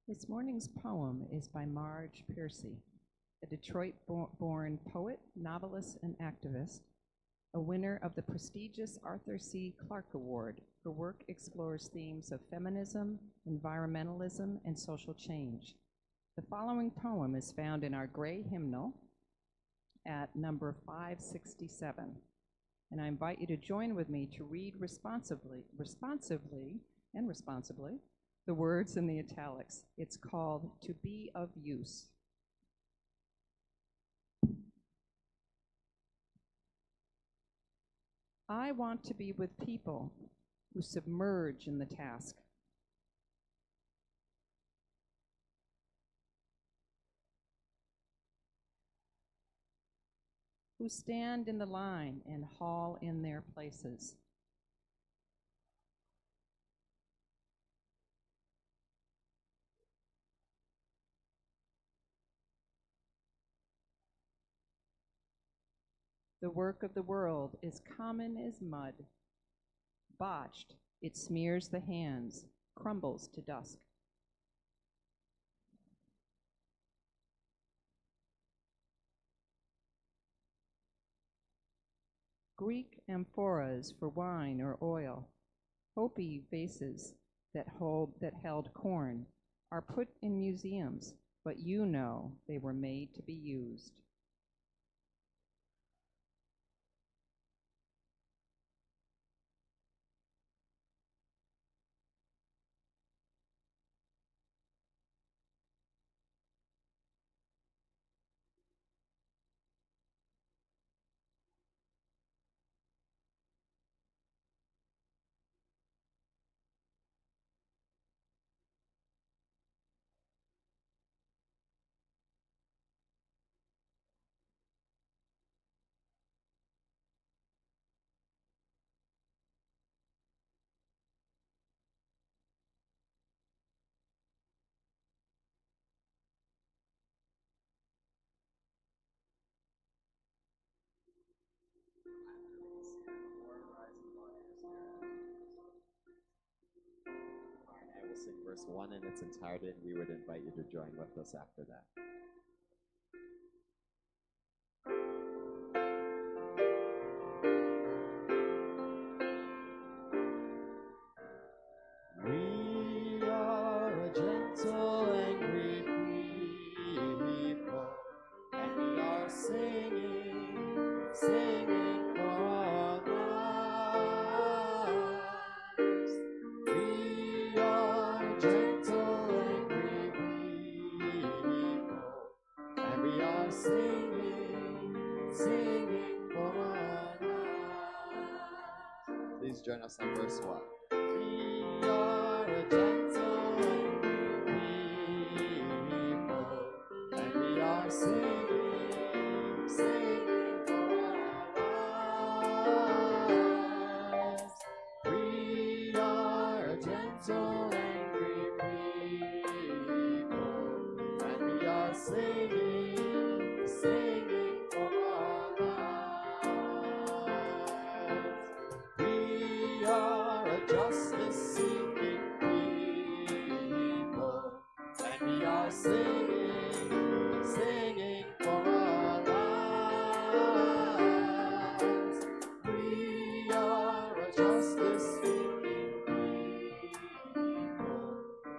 This morning's poem is by Marge Piercy, a Detroit-born poet, novelist, and activist, a winner of the prestigious Arthur C. Clarke Award. Her work explores themes of feminism, environmentalism, and social change. The following poem is found in our gray hymnal at number 567, and I invite you to join with me to read responsibly, the words in the italics. It's called To Be of Use. I want to be with people who submerge in the task, who stand in the line and haul in their places, the work of the world is common as mud. Botched, it smears the hands, crumbles to dust. Greek amphoras for wine or oil, Hopi vases that held corn, are put in museums, but you know they were made to be used. I will sing verse 1 in its entirety, and we would invite you to join with us after that. We are a gentle, angry people, and we are singing, singing for our lives. We are gentle, angry people, and we are singing, singing for our lives. Please join us on verse 1. We are a gentle, angry people, and we are singing, singing for our lives. We are a gentle, angry people, and we are singing, singing for our lives. We are a justice-seeking people, and we are singing, singing for our lives. We are a justice-seeking people,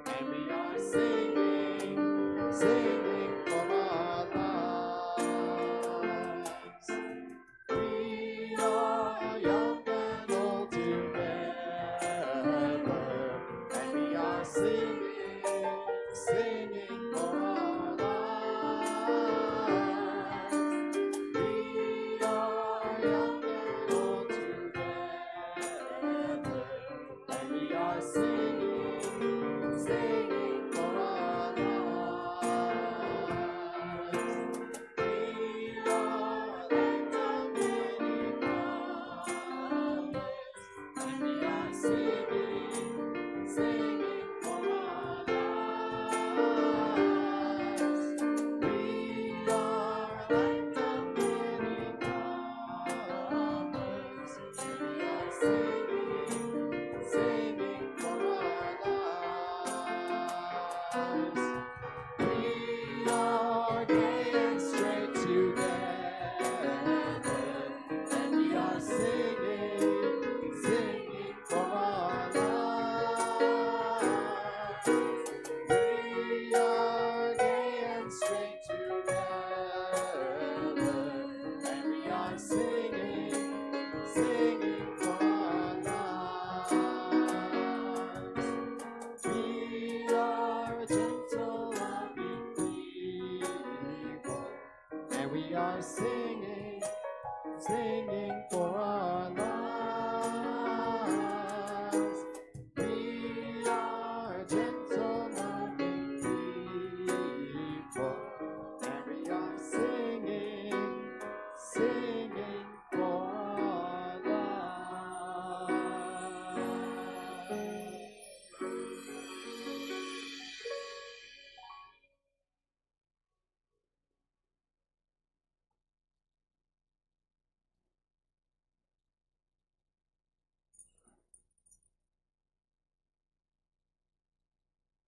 and we are singing, singing for our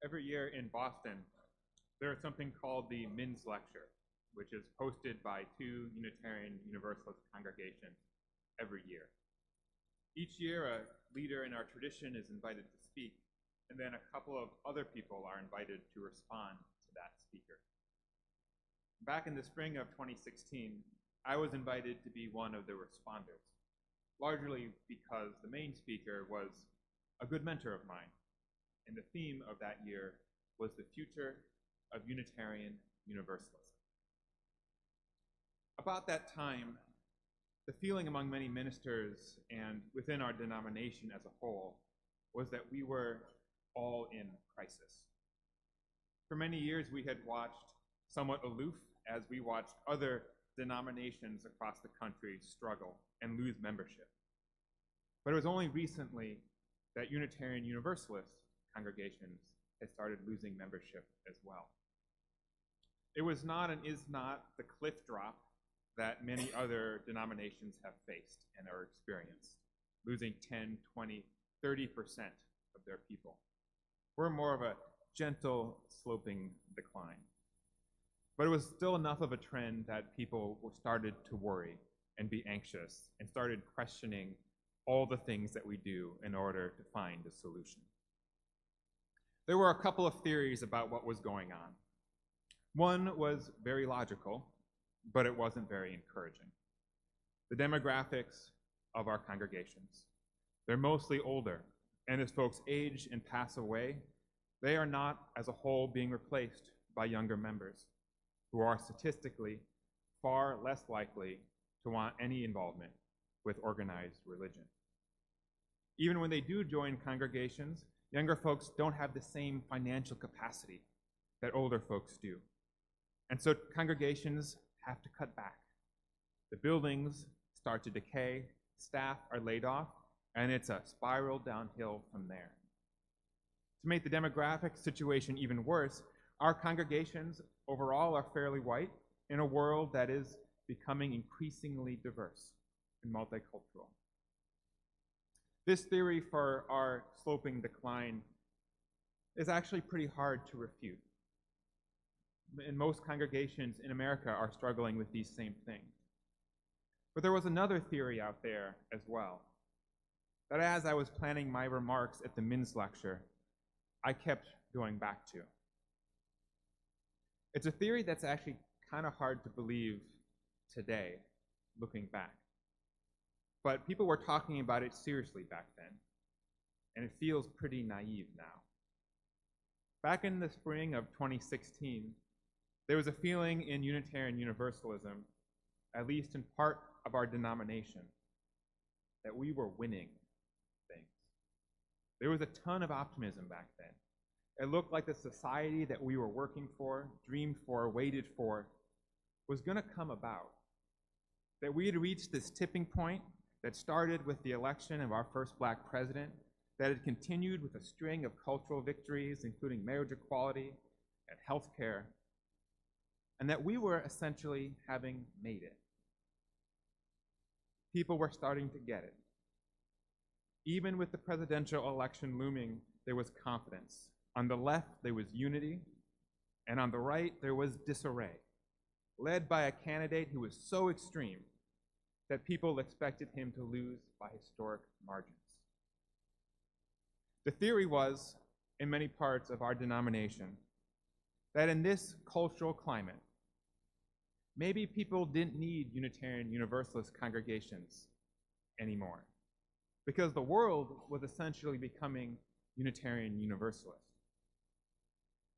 Every year in Boston, there is something called the Men's Lecture, which is hosted by two Unitarian Universalist congregations every year. Each year, a leader in our tradition is invited to speak, and then a couple of other people are invited to respond to that speaker. Back in the spring of 2016, I was invited to be one of the responders, largely because the main speaker was a good mentor of mine, and the theme of that year was the future of Unitarian Universalism. About that time, the feeling among many ministers and within our denomination as a whole was that we were all in crisis. For many years, we had watched somewhat aloof as we watched other denominations across the country struggle and lose membership. But it was only recently that Unitarian Universalist congregations had started losing membership as well. It was not and is not the cliff drop that many other denominations have faced and are experienced, losing 10, 20, 30% of their people. We're more of a gentle, sloping decline. But it was still enough of a trend that people started to worry and be anxious and started questioning all the things that we do in order to find a solution. There were a couple of theories about what was going on. One was very logical, but it wasn't very encouraging. The demographics of our congregations. They're mostly older, and as folks age and pass away, they are not, as a whole, being replaced by younger members who are statistically far less likely to want any involvement with organized religion. Even when they do join congregations, younger folks don't have the same financial capacity that older folks do. And so congregations have to cut back. The buildings start to decay, staff are laid off, and it's a spiral downhill from there. To make the demographic situation even worse, our congregations overall are fairly white in a world that is becoming increasingly diverse and multicultural. This theory for our sloping decline is actually pretty hard to refute. And most congregations in America are struggling with these same things. But there was another theory out there as well, that as I was planning my remarks at the men's lecture, I kept going back to. It's a theory that's actually kind of hard to believe today, looking back. But people were talking about it seriously back then, and it feels pretty naive now. Back in the spring of 2016, there was a feeling in Unitarian Universalism, at least in part of our denomination, that we were winning things. There was a ton of optimism back then. It looked like the society that we were working for, dreamed for, waited for, was going to come about. That we had reached this tipping point that started with the election of our first black president, that had continued with a string of cultural victories, including marriage equality and health care, and that we were essentially having made it. People were starting to get it. Even with the presidential election looming, there was confidence. On the left, there was unity, and on the right, there was disarray, led by a candidate who was so extreme that people expected him to lose by historic margins. The theory was, in many parts of our denomination, that in this cultural climate, maybe people didn't need Unitarian Universalist congregations anymore, because the world was essentially becoming Unitarian Universalist.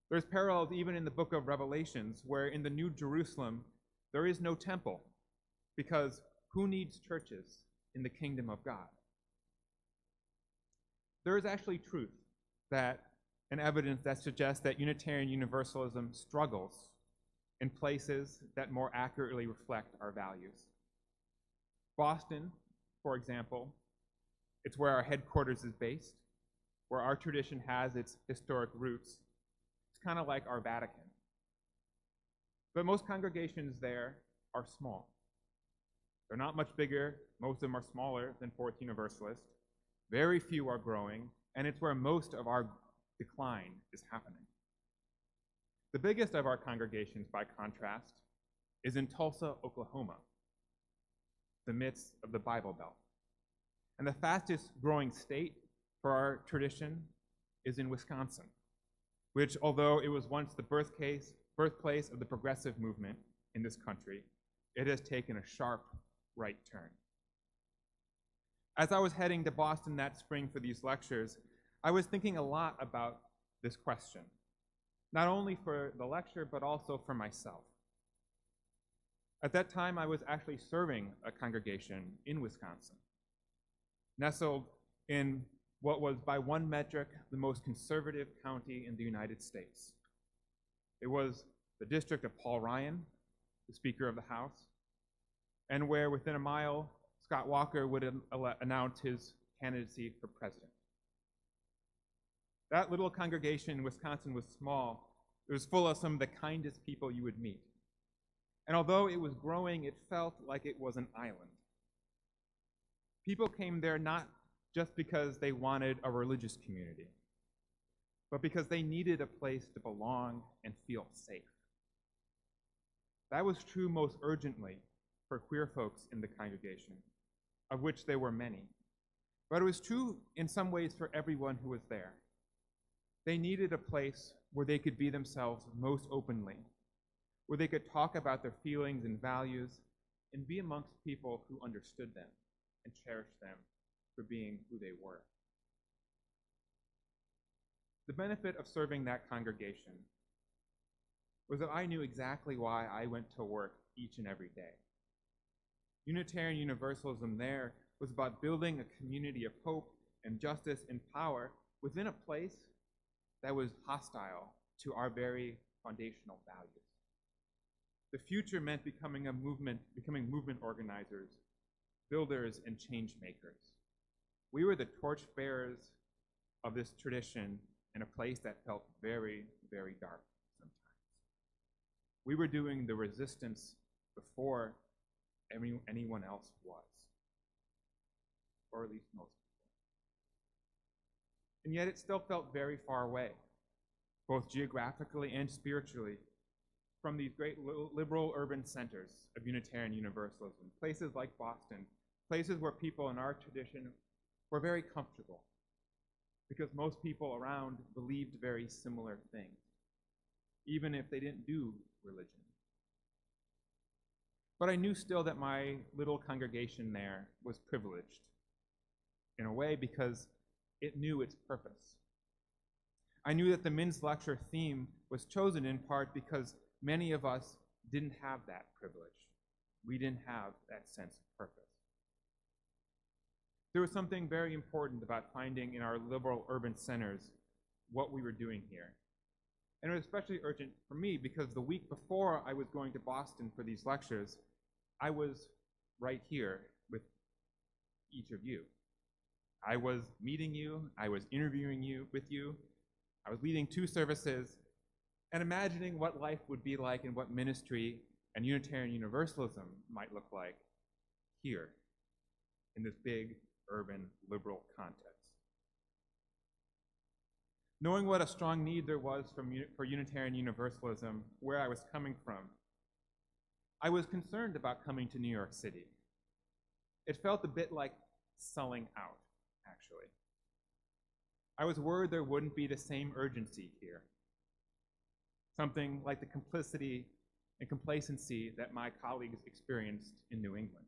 There's parallels even in the book of Revelations, where in the New Jerusalem, there is no temple, because who needs churches in the kingdom of God? There is actually truth and evidence that suggests that Unitarian Universalism struggles in places that more accurately reflect our values. Boston, for example, it's where our headquarters is based, where our tradition has its historic roots. It's kind of like our Vatican. But most congregations there are small. They're not much bigger. Most of them are smaller than Fourth Universalist. Very few are growing, and it's where most of our decline is happening. The biggest of our congregations, by contrast, is in Tulsa, Oklahoma, the midst of the Bible Belt. And the fastest growing state for our tradition is in Wisconsin, which, although it was once the birthplace of the progressive movement in this country, it has taken a sharp right turn. As I was heading to Boston that spring for these lectures, I was thinking a lot about this question, not only for the lecture, but also for myself. At that time, I was actually serving a congregation in Wisconsin, nestled in what was, by one metric, the most conservative county in the United States. It was the district of Paul Ryan, the Speaker of the House, and where within a mile, Scott Walker would announce his candidacy for president. That little congregation in Wisconsin was small. It was full of some of the kindest people you would meet. And although it was growing, it felt like it was an island. People came there not just because they wanted a religious community, but because they needed a place to belong and feel safe. That was true most urgently for queer folks in the congregation, of which there were many. But it was true in some ways for everyone who was there. They needed a place where they could be themselves most openly, where they could talk about their feelings and values and be amongst people who understood them and cherished them for being who they were. The benefit of serving that congregation was that I knew exactly why I went to work each and every day. Unitarian Universalism there was about building a community of hope and justice and power within a place that was hostile to our very foundational values. The future meant becoming movement organizers, builders, and change makers. We were the torchbearers of this tradition in a place that felt very, very dark sometimes. We were doing the resistance before anyone else was, or at least most people. And yet it still felt very far away, both geographically and spiritually, from these great liberal urban centers of Unitarian Universalism, places like Boston, places where people in our tradition were very comfortable, because most people around believed very similar things, even if they didn't do religion. But I knew still that my little congregation there was privileged, in a way, because it knew its purpose. I knew that the men's lecture theme was chosen in part because many of us didn't have that privilege. We didn't have that sense of purpose. There was something very important about finding in our liberal urban centers what we were doing here. And it was especially urgent for me because the week before I was going to Boston for these lectures, I was right here with each of you. I was meeting you, I was interviewing you with you, I was leading 2 services, and imagining what life would be like and what ministry and Unitarian Universalism might look like here in this big urban liberal context. Knowing what a strong need there was for Unitarian Universalism, where I was coming from, I was concerned about coming to New York City. It felt a bit like selling out, actually. I was worried there wouldn't be the same urgency here. Something like the complicity and complacency that my colleagues experienced in New England.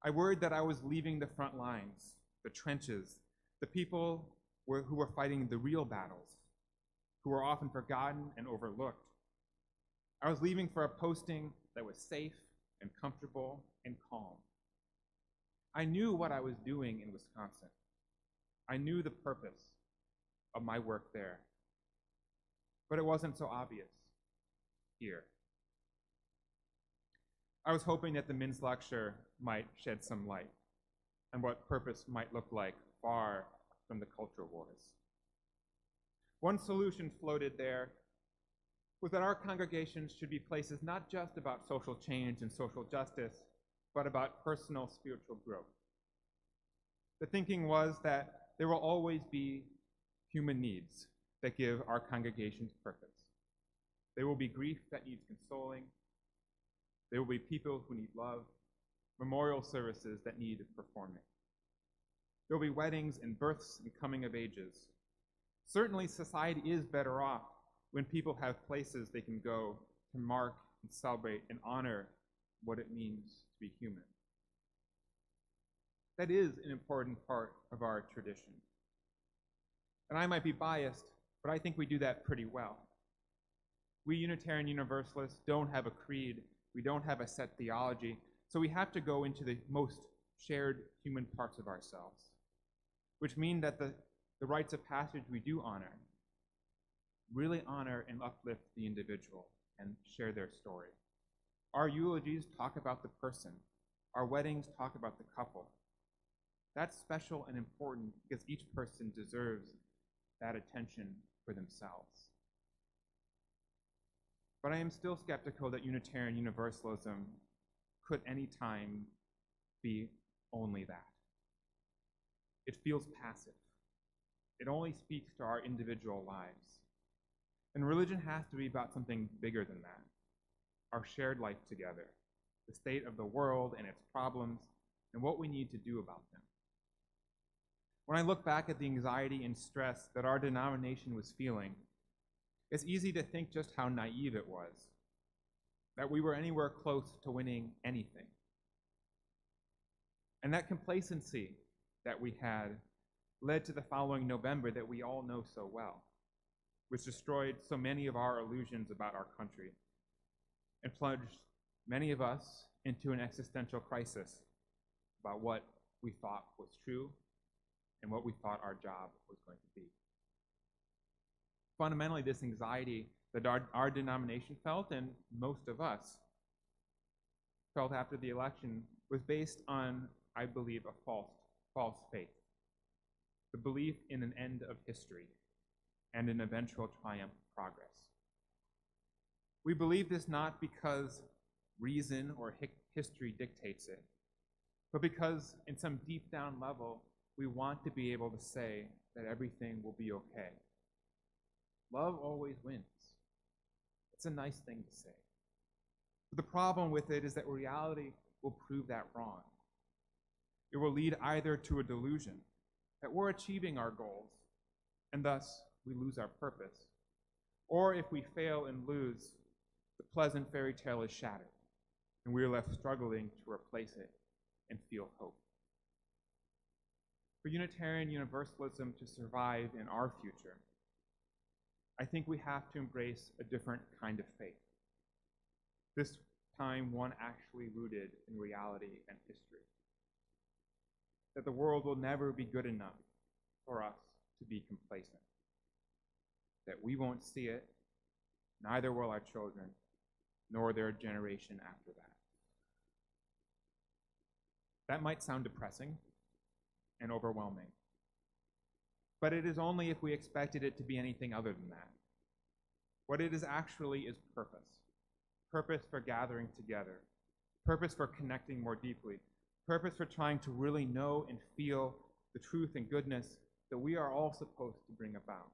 I worried that I was leaving the front lines, the trenches, the people who were fighting the real battles, who were often forgotten and overlooked. I was leaving for a posting that was safe and comfortable and calm. I knew what I was doing in Wisconsin. I knew the purpose of my work there, but it wasn't so obvious here. I was hoping that the men's lecture might shed some light on what purpose might look like far from the culture wars. One solution floated there was that our congregations should be places not just about social change and social justice, but about personal spiritual growth. The thinking was that there will always be human needs that give our congregations purpose. There will be grief that needs consoling. There will be people who need love, memorial services that need performing. There will be weddings and births and coming of ages. Certainly, society is better off when people have places they can go to mark and celebrate and honor what it means to be human. That is an important part of our tradition. And I might be biased, but I think we do that pretty well. We Unitarian Universalists don't have a creed, we don't have a set theology, so we have to go into the most shared human parts of ourselves, which mean that the rites of passage we do honor really honor and uplift the individual and share their story. Our eulogies talk about the person. Our weddings talk about the couple. That's special and important because each person deserves that attention for themselves. But I am still skeptical that Unitarian Universalism could any time be only that. It feels passive. It only speaks to our individual lives. And religion has to be about something bigger than that. Our shared life together, the state of the world and its problems, and what we need to do about them. When I look back at the anxiety and stress that our denomination was feeling, it's easy to think just how naive it was, that we were anywhere close to winning anything. And that complacency that we had led to the following November that we all know so well, which destroyed so many of our illusions about our country and plunged many of us into an existential crisis about what we thought was true and what we thought our job was going to be. Fundamentally, this anxiety that our denomination felt, and most of us felt after the election, was based on, I believe, a false faith. The belief in an end of history and an eventual triumph of progress. We believe this not because reason or history dictates it, but because in some deep down level, we want to be able to say that everything will be okay. Love always wins. It's a nice thing to say. But the problem with it is that reality will prove that wrong. It will lead either to a delusion that we're achieving our goals, and thus we lose our purpose, or if we fail and lose, the pleasant fairy tale is shattered, and we are left struggling to replace it and feel hope. For Unitarian Universalism to survive in our future, I think we have to embrace a different kind of faith. This time, one actually rooted in reality and history. That the world will never be good enough for us to be complacent. That we won't see it, neither will our children, nor their generation after that. That might sound depressing and overwhelming, but it is only if we expected it to be anything other than that. What it is actually is purpose. Purpose for gathering together. Purpose for connecting more deeply. Purpose for trying to really know and feel the truth and goodness that we are all supposed to bring about.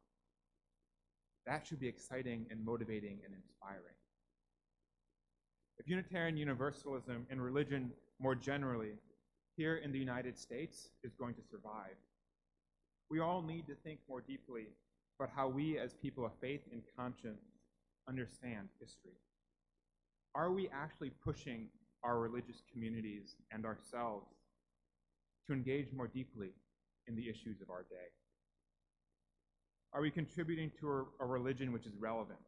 That should be exciting and motivating and inspiring. If Unitarian Universalism and religion more generally here in the United States is going to survive, we all need to think more deeply about how we as people of faith and conscience understand history. Are we actually pushing our religious communities and ourselves to engage more deeply in the issues of our day? Are we contributing to a religion which is relevant,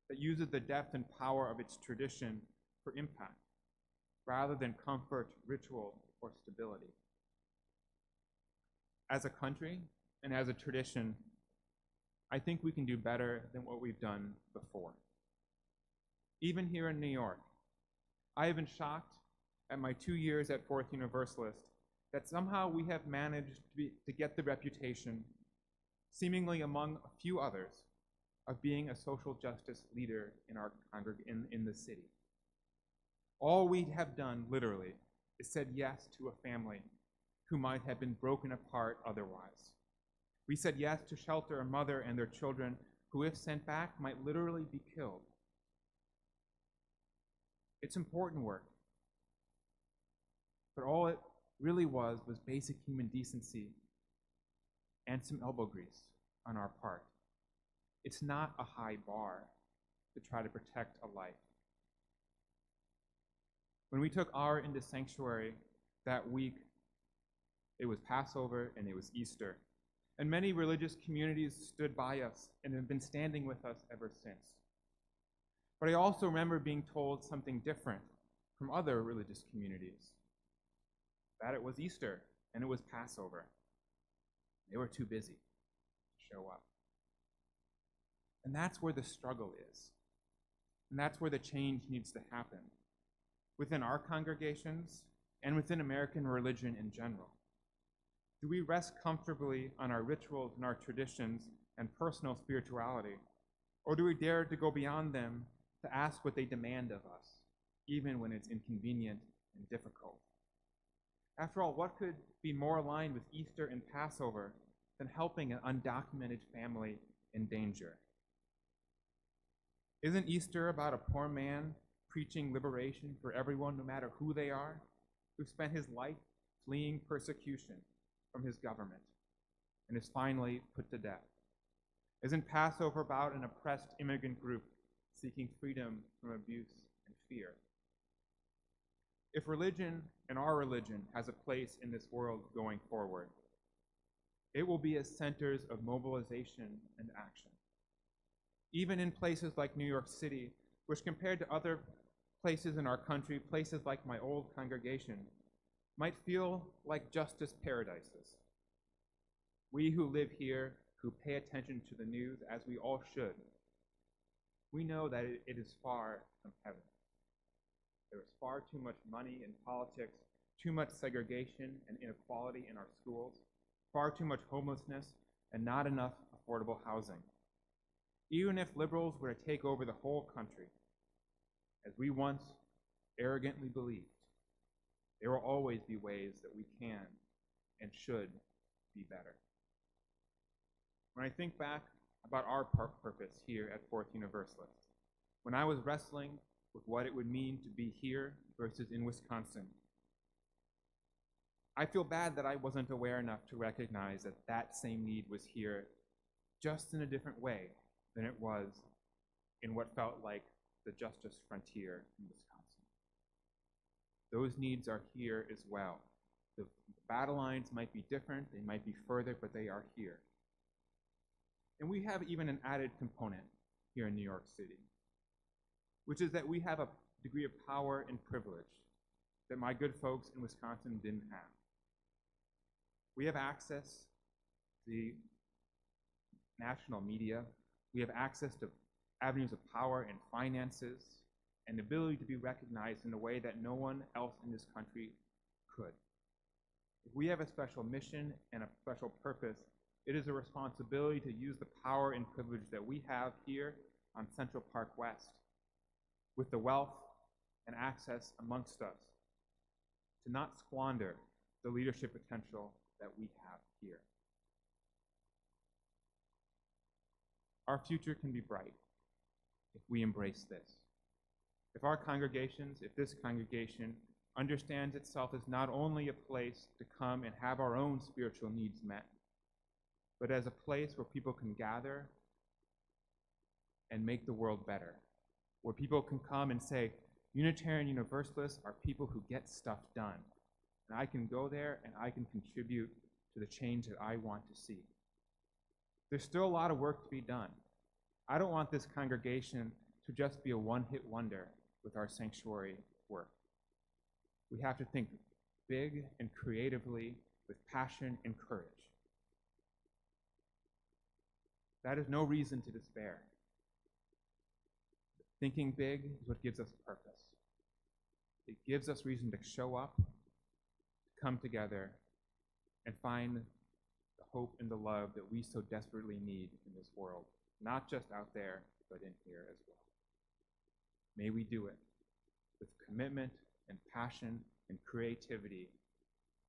that uses the depth and power of its tradition for impact, rather than comfort, ritual, or stability? As a country and as a tradition, I think we can do better than what we've done before. Even here in New York, I have been shocked at my 2 years at Fourth Universalist that somehow we have managed to get the reputation, seemingly among a few others, of being a social justice leader in our in the city. All we have done, literally, is said yes to a family who might have been broken apart otherwise. We said yes to shelter a mother and their children who, if sent back, might literally be killed. It's important work, but all it really was basic human decency and some elbow grease on our part. It's not a high bar to try to protect a life. When we took our into sanctuary that week, it was Passover and it was Easter. And many religious communities stood by us and have been standing with us ever since. But I also remember being told something different from other religious communities, that it was Easter and it was Passover. They were too busy to show up. And that's where the struggle is. And that's where the change needs to happen, within our congregations and within American religion in general. Do we rest comfortably on our rituals and our traditions and personal spirituality? Or do we dare to go beyond them to ask what they demand of us, even when it's inconvenient and difficult? After all, what could be more aligned with Easter and Passover than helping an undocumented family in danger? Isn't Easter about a poor man preaching liberation for everyone, no matter who they are, who spent his life fleeing persecution from his government and is finally put to death? Isn't Passover about an oppressed immigrant group seeking freedom from abuse and fear? If religion and our religion has a place in this world going forward, it will be as centers of mobilization and action. Even in places like New York City, which compared to other places in our country, places like my old congregation, might feel like justice paradises. We who live here, who pay attention to the news, as we all should, we know that it is far from heaven. There is far too much money in politics, too much segregation and inequality in our schools, far too much homelessness, and not enough affordable housing. Even if liberals were to take over the whole country, as we once arrogantly believed, there will always be ways that we can and should be better. When I think back about our purpose here at Fourth Universalist, when I was wrestling with what it would mean to be here versus in Wisconsin, I feel bad that I wasn't aware enough to recognize that that same need was here, just in a different way than it was in what felt like the justice frontier in Wisconsin. Those needs are here as well. The battle lines might be different, they might be further, but they are here. And we have even an added component here in New York City, which is that we have a degree of power and privilege that my good folks in Wisconsin didn't have. We have access to the national media. We have access to avenues of power and finances and the ability to be recognized in a way that no one else in this country could. If we have a special mission and a special purpose, it is a responsibility to use the power and privilege that we have here on Central Park West, with the wealth and access amongst us, to not squander the leadership potential that we have here. Our future can be bright if we embrace this. If our congregations, if this congregation understands itself as not only a place to come and have our own spiritual needs met, but as a place where people can gather and make the world better, where people can come and say, Unitarian Universalists are people who get stuff done, and I can go there and I can contribute to the change that I want to see. There's still a lot of work to be done. I don't want this congregation to just be a one-hit wonder with our sanctuary work. We have to think big and creatively with passion and courage. That is no reason to despair. Thinking big is what gives us purpose. It gives us reason to show up, to come together, and find the hope and the love that we so desperately need in this world, not just out there, but in here as well. May we do it with commitment and passion and creativity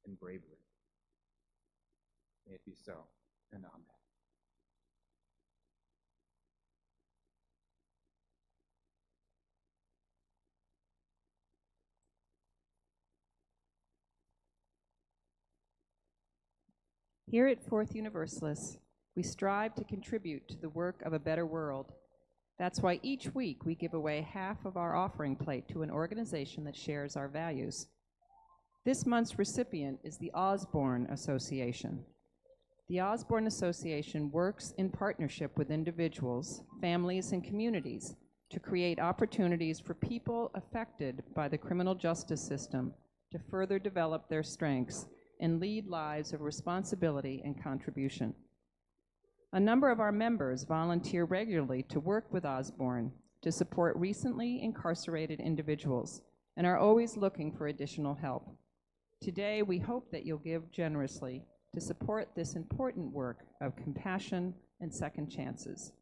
and bravery. May it be so. and amen. Here at Fourth Universalist, we strive to contribute to the work of a better world. That's why each week we give away half of our offering plate to an organization that shares our values. This month's recipient is the Osborne Association. The Osborne Association works in partnership with individuals, families, and communities to create opportunities for people affected by the criminal justice system to further develop their strengths and lead lives of responsibility and contribution. A number of our members volunteer regularly to work with Osborne to support recently incarcerated individuals and are always looking for additional help. Today, we hope that you'll give generously to support this important work of compassion and second chances.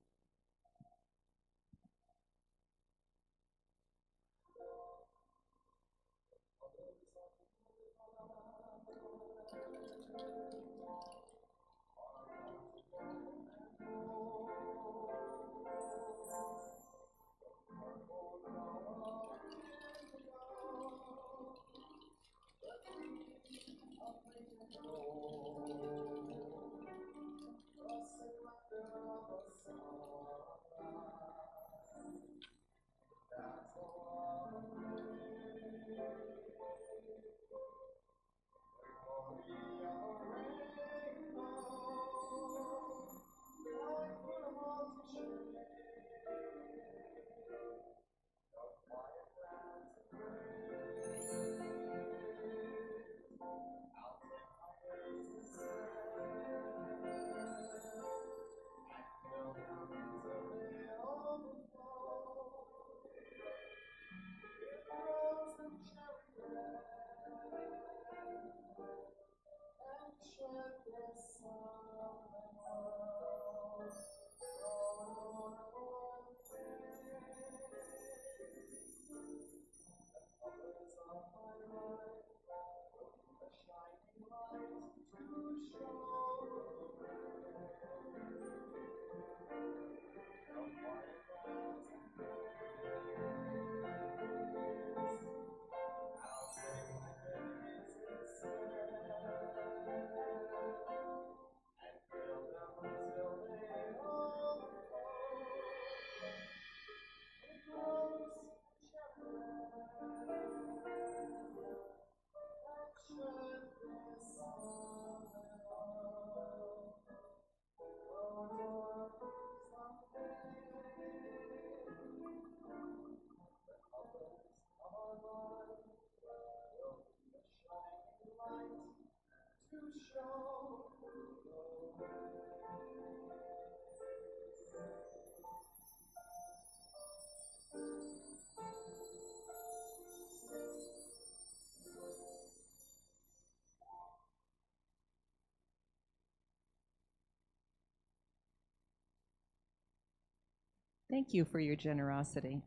Thank you for your generosity.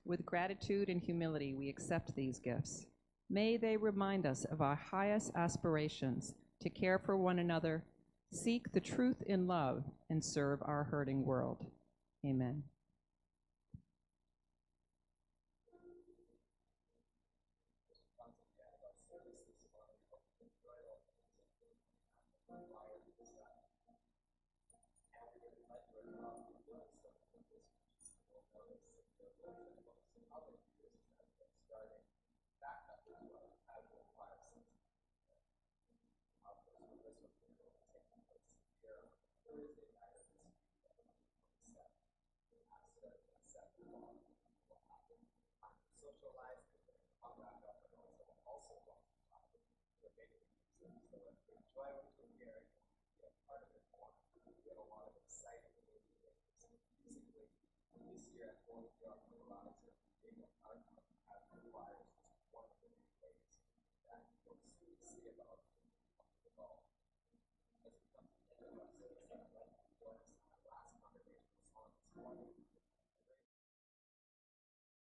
With gratitude and humility, we accept these gifts. May they remind us of our highest aspirations to care for one another, seek the truth in love, and serve our hurting world. Amen.